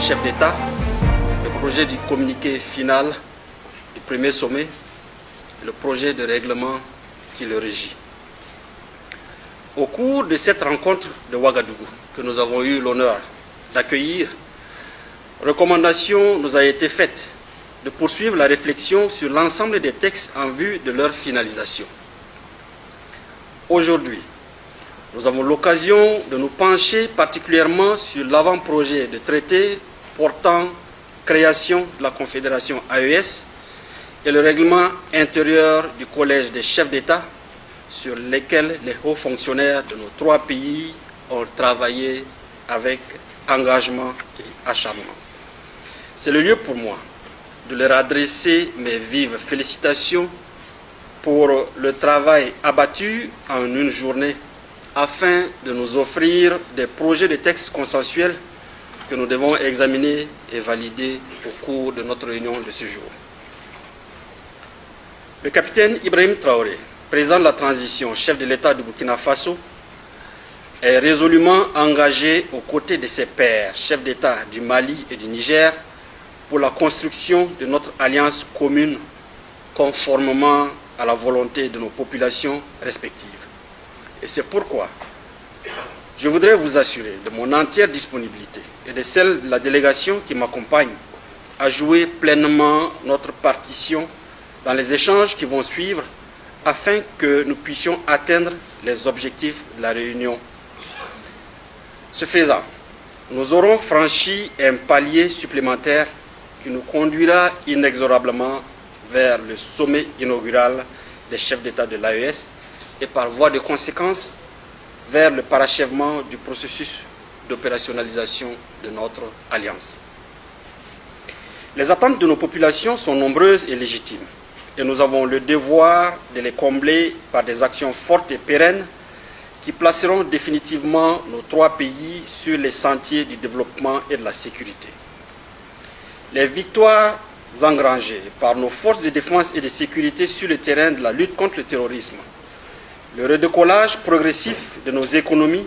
chefs d'État, le projet du communiqué final du premier sommet et le projet de règlement qui le régit. Au cours de cette rencontre de Ouagadougou, que nous avons eu l'honneur d'accueillir, recommandation nous a été faite de poursuivre la réflexion sur l'ensemble des textes en vue de leur finalisation. Aujourd'hui, nous avons l'occasion de nous pencher particulièrement sur l'avant-projet de traité portant création de la Confédération AES et le règlement intérieur du Collège des chefs d'État sur lesquels les hauts fonctionnaires de nos trois pays ont travaillé avec engagement et acharnement. C'est le lieu pour moi de leur adresser mes vives félicitations pour le travail abattu en une journée afin de nous offrir des projets de textes consensuels que nous devons examiner et valider au cours de notre réunion de ce jour. Le capitaine Ibrahim Traoré, président de la transition, chef de l'État du Burkina Faso, est résolument engagé aux côtés de ses pairs, chefs d'État du Mali et du Niger, pour la construction de notre alliance commune conformément à la volonté de nos populations respectives. Et c'est pourquoi je voudrais vous assurer de mon entière disponibilité et de celle de la délégation qui m'accompagne à jouer pleinement notre partition dans les échanges qui vont suivre afin que nous puissions atteindre les objectifs de la réunion. Ce faisant, nous aurons franchi un palier supplémentaire qui nous conduira inexorablement vers le sommet inaugural des chefs d'État de l'AES et par voie de conséquence vers le parachèvement du processus d'opérationnalisation de notre alliance. Les attentes de nos populations sont nombreuses et légitimes et nous avons le devoir de les combler par des actions fortes et pérennes qui placeront définitivement nos trois pays sur les sentiers du développement et de la sécurité. Les victoires engrangées par nos forces de défense et de sécurité sur le terrain de la lutte contre le terrorisme, le redécollage progressif de nos économies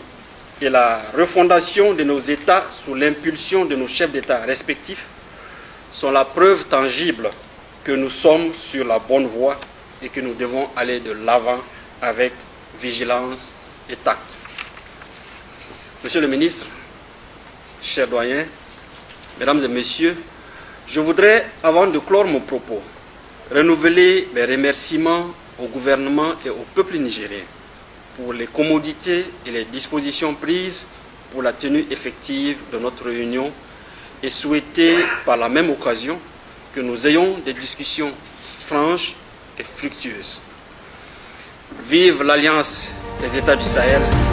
et la refondation de nos États sous l'impulsion de nos chefs d'État respectifs sont la preuve tangible que nous sommes sur la bonne voie et que nous devons aller de l'avant avec vigilance et tact. Monsieur le ministre, chers doyens, mesdames et messieurs, je voudrais, avant de clore mon propos, renouveler mes remerciements au gouvernement et au peuple nigérien pour les commodités et les dispositions prises pour la tenue effective de notre réunion et souhaiter par la même occasion que nous ayons des discussions franches et fructueuses. Vive l'Alliance des États du Sahel!